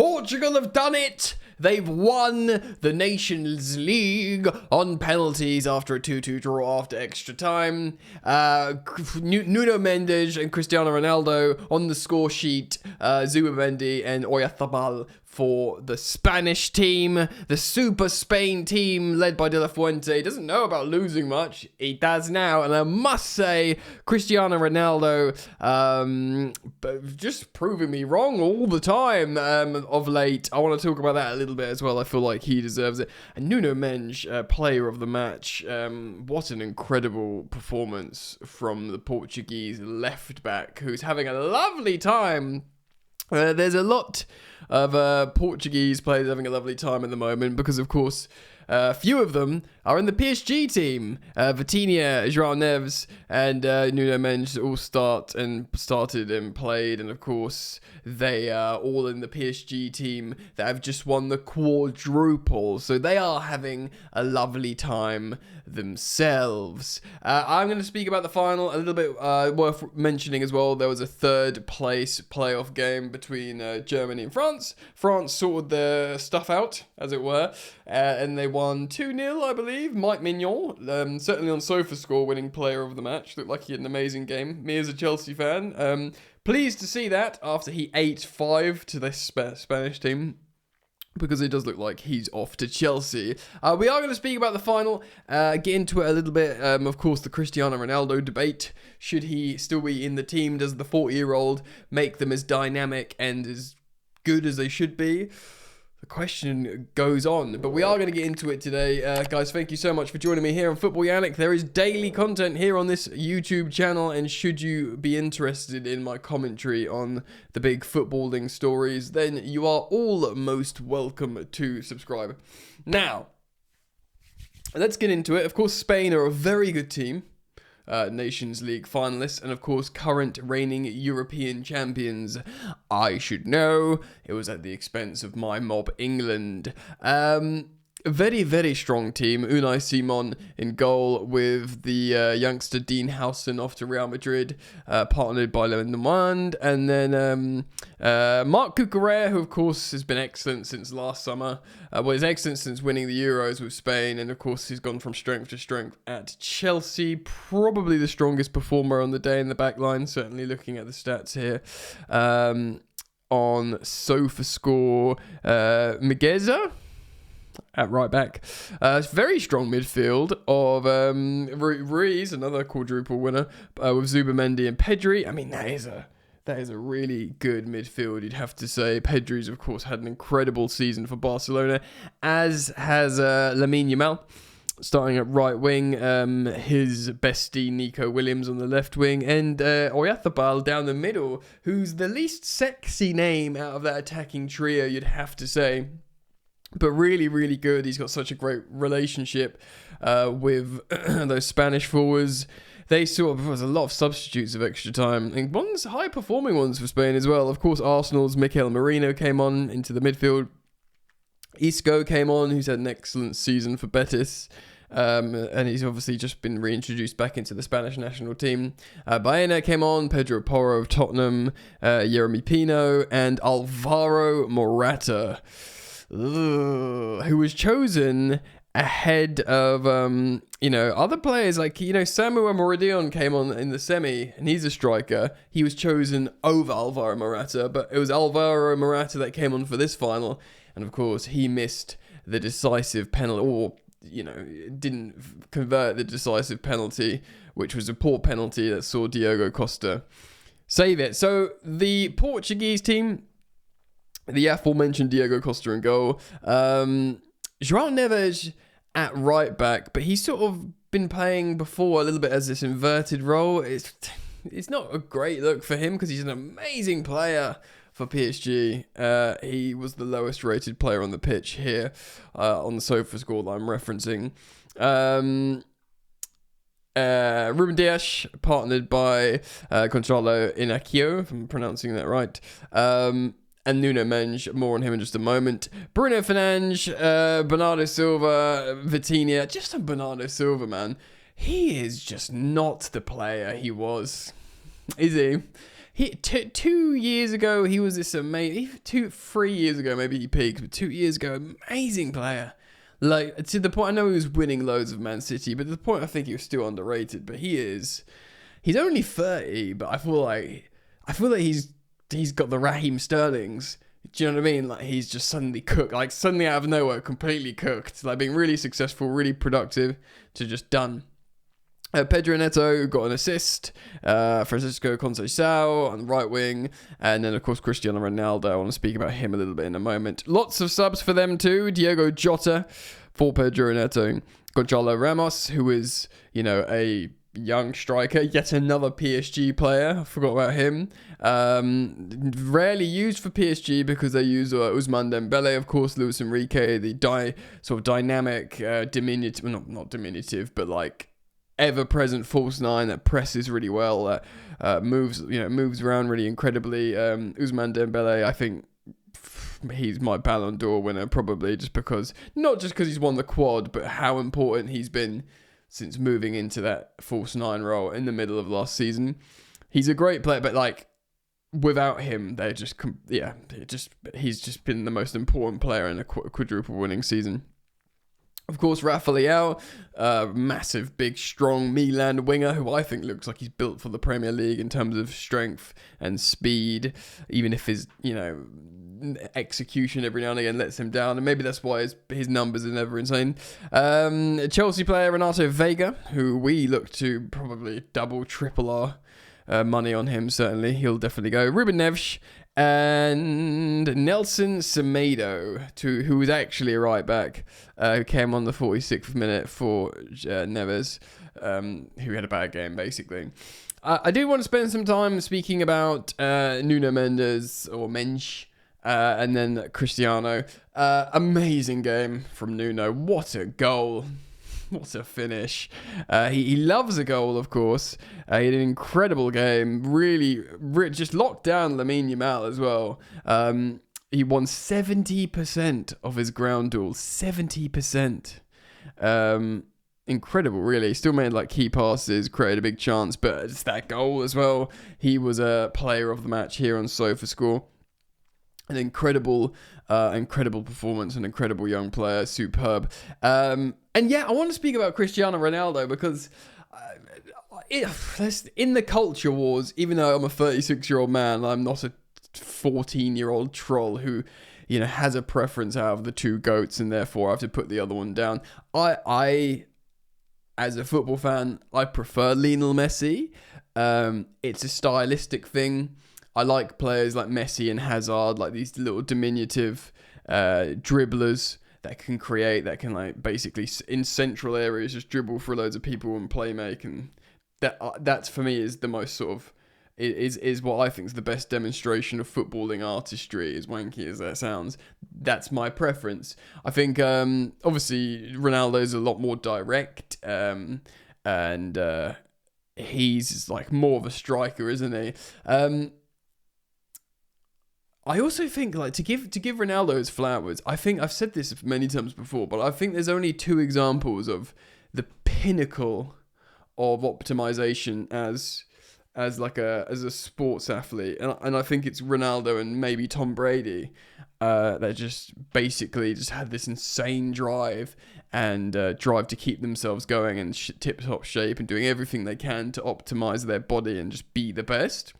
Portugal have done it. They've won the Nations League on penalties after a 2-2 draw after extra time. Nuno Mendes and Cristiano Ronaldo on the score sheet. Zubimendi and Oyarzabal for the Spanish team. The Super Spain team led by De La Fuente doesn't know about losing much. He does now. And I must say, Cristiano Ronaldo just proving me wrong all the time of late. I want to talk about that a little bit as well. I feel like he deserves it. And Nuno Mendes, player of the match. What an incredible performance from the Portuguese left back, who's having a lovely time. There's a lot of Portuguese players having a lovely time at the moment because, of course, a few of them are in the PSG team. Vitinha, João Neves, and Nuno Mendes all started and played. And, of course, they are all in the PSG team that have just won the quadruple. So they are having a lovely time themselves. I'm going to speak about the final a little bit. Worth mentioning as well, there was a third place playoff game between Germany and France. France sorted their stuff out, as it were, and they won 2-0, I believe. Mike Mignon, certainly on SofaScore, winning player of the match. Looked like he had an amazing game. Me as a Chelsea fan, pleased to see that after he 8-5 to this Spanish team, because it does look like he's off to Chelsea. We are going to speak about the final, get into it a little bit. Of course, the Cristiano Ronaldo debate. Should he still be in the team? Does the 40-year-old make them as dynamic and as good as they should be? The question goes on, but we are going to get into it today. Guys, thank you so much for joining me here on Football Yannick. There is daily content here on this YouTube channel, and should you be interested in my commentary on the big footballing stories, then you are all most welcome to subscribe. Now, let's get into it. Of course, Spain are a very good team. Nations League finalists, and of course current reigning European champions. I should know, it was at the expense of my mob England. A very, very strong team. Unai Simon in goal with the youngster Dean Howson off to Real Madrid, partnered by Nuno Mendes. And then Marc Cucurella, who of course has been excellent since last summer. He's excellent since winning the Euros with Spain. And of course he's gone from strength to strength at Chelsea. Probably the strongest performer on the day in the back line, certainly looking at the stats here. On SofaScore, Migueza at right back. Very strong midfield of Ruiz, another quadruple winner, with Zubimendi and Pedri. I mean, that is a really good midfield, you'd have to say. Pedri's, of course, had an incredible season for Barcelona, as has Lamine Yamal, starting at right wing. His bestie Nico Williams on the left wing, and Oyarzabal down the middle, who's the least sexy name out of that attacking trio, you'd have to say. But really, really good. He's got such a great relationship with those Spanish forwards. They sort of, there's a lot of substitutes of extra time, and high-performing ones for Spain as well. Of course, Arsenal's Mikel Merino came on into the midfield. Isco came on, who's had an excellent season for Betis. And he's obviously just been reintroduced back into the Spanish national team. Baena came on, Pedro Porro of Tottenham, Yeremy Pino, and Alvaro Morata, who was chosen ahead of, other players like, Samuel Moradion came on in the semi, and he's a striker. He was chosen over Alvaro Morata, but it was Alvaro Morata that came on for this final. And of course, he missed the decisive penalty, or, didn't convert the decisive penalty, which was a poor penalty that saw Diogo Costa save it. So the Portuguese team, the aforementioned Diogo Costa in goal. João Neves at right back, but he's sort of been playing before a little bit as this inverted role. It's not a great look for him because he's an amazing player for PSG. He was the lowest rated player on the pitch here on the SofaScore that I'm referencing. Ruben Dias, partnered by Gonçalo Inácio, if I'm pronouncing that right. And Nuno Mendes, more on him in just a moment. Bruno Fernandes, Bernardo Silva, Vitinha. Just on Bernardo Silva, man. He is just not the player he was, is he? 2 years ago, he was this amazing. 3 years ago, maybe he peaked, but 2 years ago, amazing player. Like, to the point, I know he was winning loads of Man City, but to the point I think he was still underrated. But he's only 30, but I feel like he's got the Raheem Sterlings. Do you know what I mean? Like, he's just suddenly cooked, like suddenly out of nowhere, completely cooked. Like, being really successful, really productive, to just done. Pedro Neto got an assist. Francisco Conceição on the right wing. And then, of course, Cristiano Ronaldo. I want to speak about him a little bit in a moment. Lots of subs for them too. Diego Jota for Pedro Neto. Gonzalo Ramos, who is, a young striker. Yet another PSG player. I forgot about him. Rarely used for PSG because they use Ousmane Dembele, of course, Luis Enrique, the sort of dynamic, diminutive, well, not diminutive, but like ever-present false nine that presses really well, moves around really incredibly. Ousmane Dembele, I think he's my Ballon d'Or winner, probably not just because he's won the quad, but how important he's been since moving into that false nine role in the middle of last season. He's a great player, but like without him, he's just been the most important player in a quadruple winning season. Of course, Rafa Leão, massive, big, strong Milan winger who I think looks like he's built for the Premier League in terms of strength and speed, even if his, execution every now and again lets him down. And maybe that's why his numbers are never insane. Chelsea player Renato Vega, who we look to probably double, triple our money on him, certainly. He'll definitely go. Ruben Neves. And Nelson Semedo, who was actually a right back, who came on the 46th minute for Neves, who had a bad game, basically. I do want to spend some time speaking about Nuno Mendes, or Mensch, and then Cristiano. Amazing game from Nuno. What a goal. What a finish. He loves a goal, of course. He had an incredible game. Really, just locked down Lamine Yamal as well. He won 70% of his ground duels. 70%. Incredible, really. He still made key passes, created a big chance, but it's that goal as well. He was a player of the match here on SofaScore. An incredible performance, an incredible young player, superb. And yeah, I want to speak about Cristiano Ronaldo because in the culture wars, even though I'm a 36-year-old man, I'm not a 14-year-old troll who, has a preference out of the two GOATs and therefore I have to put the other one down. I as a football fan, I prefer Lionel Messi. It's a stylistic thing. I like players like Messi and Hazard, like these little diminutive dribblers that can create, that can basically in central areas just dribble for loads of people and play make, and that's for me is the most sort of is what I think is the best demonstration of footballing artistry, as wanky as that sounds. That's my preference. I think obviously Ronaldo's a lot more direct, and he's more of a striker, isn't he? I also think to give Ronaldo his flowers, I think I've said this many times before, but I think there's only two examples of the pinnacle of optimization as a sports athlete, and I think it's Ronaldo and maybe Tom Brady that just basically just had this insane drive and drive to keep themselves going in tip-top shape and doing everything they can to optimize their body and just be the best.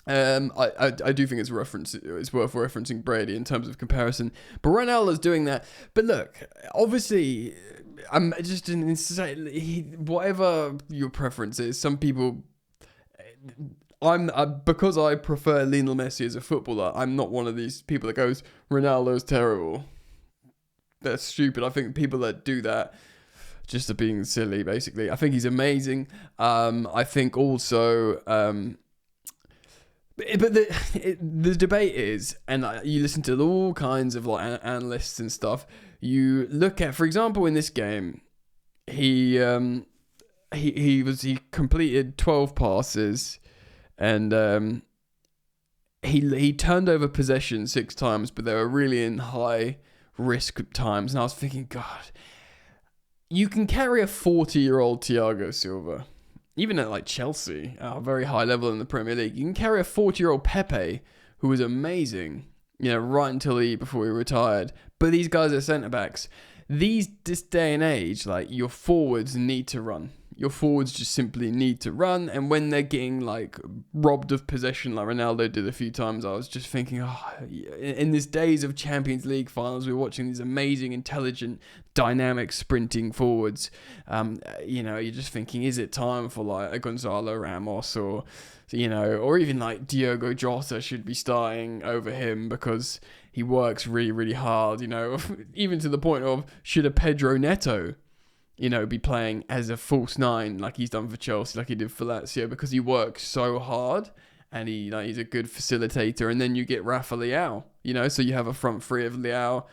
I do think it's worth referencing Brady in terms of comparison, but Ronaldo's doing that. But look, obviously, I'm just an insane. Whatever your preference is, some people. Because I prefer Lionel Messi as a footballer. I'm not one of these people that goes Ronaldo's terrible. That's stupid. I think people that do that just are being silly. Basically, I think he's amazing. I think also. But the debate is, and you listen to all kinds of analysts and stuff. You look at, for example, in this game, he completed 12 passes, and he turned over possession 6 times, but they were really in high risk times. And I was thinking, God, you can carry a 40-year-old Thiago Silva. even at like Chelsea, at a very high level in the Premier League, you can carry a 40-year-old Pepe who was amazing, right until before he retired. But these guys are centre backs. This day and age, like, your forwards need to run. Your forwards just simply need to run, and when they're getting like robbed of possession like Ronaldo did a few times, I was just thinking, in these days of Champions League finals, we're watching these amazing, intelligent, dynamic, sprinting forwards. You're just thinking, is it time for like a Gonzalo Ramos or even like Diogo Jota should be starting over him because he works really, really hard, even to the point of, should a Pedro Neto be playing as a false nine like he's done for Chelsea, like he did for Lazio, because he works so hard and he's a good facilitator. And then you get Rafa Leao, so you have a front three of Leao,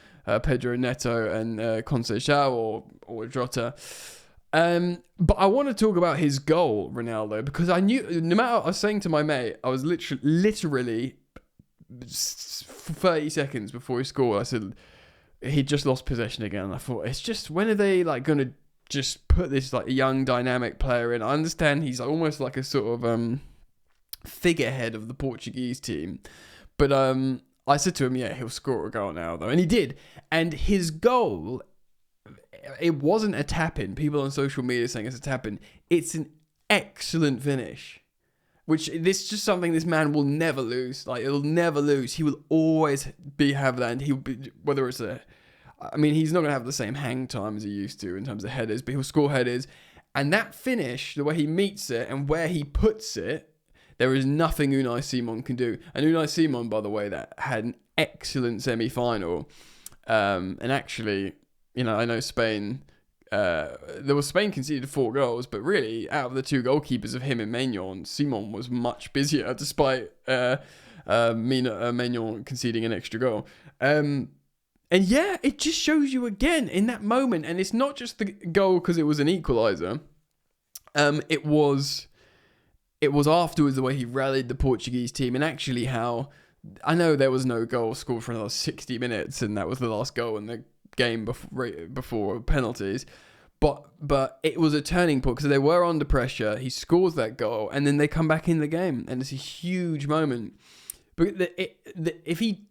Pedro Neto, and Conceição or Jota. But I want to talk about his goal, Ronaldo, because I knew, no matter, I was saying to my mate, I was literally 30 seconds before he scored, I said he just lost possession again. And I thought, it's just, when are they like going to just put this like young dynamic player in? I understand he's almost like a sort of figurehead of the Portuguese team, but I said to him, yeah, he'll score a goal now though, and he did. And his goal, it wasn't a tap-in. People on social media saying it's a tap-in. It's an excellent finish, which this is just something this man will never lose. Like, it'll never lose. He will always have that, and he'll be, whether it's he's not going to have the same hang time as he used to in terms of headers, but he'll score headers. And that finish, the way he meets it and where he puts it, there is nothing Unai Simon can do. And Unai Simon, by the way, that had an excellent semi-final. And actually, I know Spain, Spain conceded 4 goals, but really, out of the 2 goalkeepers of him and Maignan, Simon was much busier, despite Maignan conceding an extra goal. And yeah, it just shows you again in that moment, and it's not just the goal because it was an equaliser. It was afterwards the way he rallied the Portuguese team, and actually how, I know there was no goal scored for another 60 minutes, and that was the last goal in the game before penalties, but it was a turning point because they were under pressure. He scores that goal, and then they come back in the game, and it's a huge moment. But if he,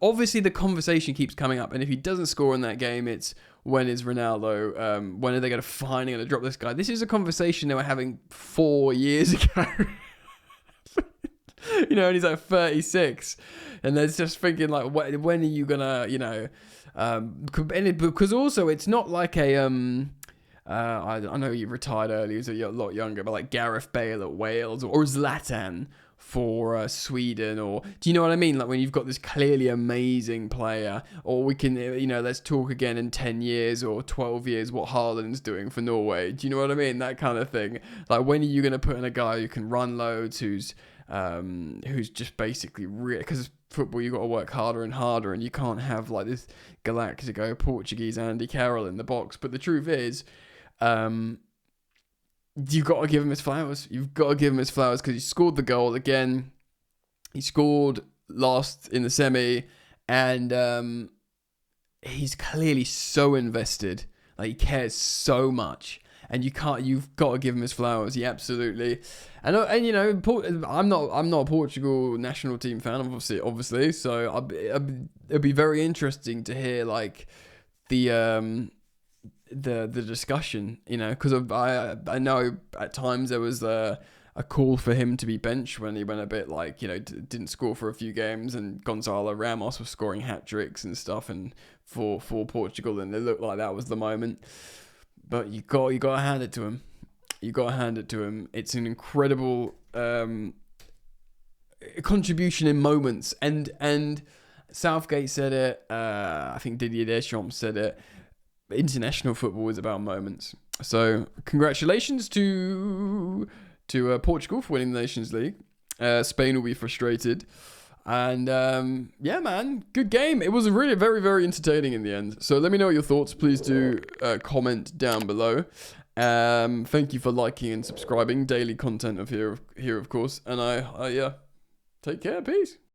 obviously the conversation keeps coming up, and if he doesn't score in that game, it's, when is Ronaldo? When are they going to finally going to drop this guy? This is a conversation they were having 4 years ago. And he's like 36, and they're just thinking like, when are you gonna, because also it's not like a I know you retired early, so you're a lot younger, but like Gareth Bale at Wales or Zlatan for Sweden, or do you know what I mean? Like, when you've got this clearly amazing player, or we can, let's talk again in 10 years or 12 years what Haaland's doing for Norway. Do you know what I mean? That kind of thing. Like, when are you going to put in a guy who can run loads, who's just basically because football, you got to work harder and harder, and you can't have like this Galactico Portuguese Andy Carroll in the box. But the truth is, you've got to give him his flowers. You've got to give him his flowers because he scored the goal again. He scored last in the semi, and he's clearly so invested. Like, he cares so much, and you've got to give him his flowers. He absolutely, and I'm not a Portugal national team fan, obviously. So it'd be very interesting to hear like the discussion, because I know at times there was a call for him to be benched when he went a bit like, didn't score for a few games, and Gonzalo Ramos was scoring hat-tricks and stuff and for Portugal, and it looked like that was the moment. But you got to hand it to him. You got to hand it to him. It's an incredible contribution in moments, and Southgate said it. I think Didier Deschamps said it. International football is about moments. So congratulations to Portugal for winning the Nations League. Spain will be frustrated. And yeah, man, good game. It was really very, very entertaining in the end. So let me know your thoughts. Please do comment down below. Thank you for liking and subscribing. Daily content here of course. And I take care. Peace.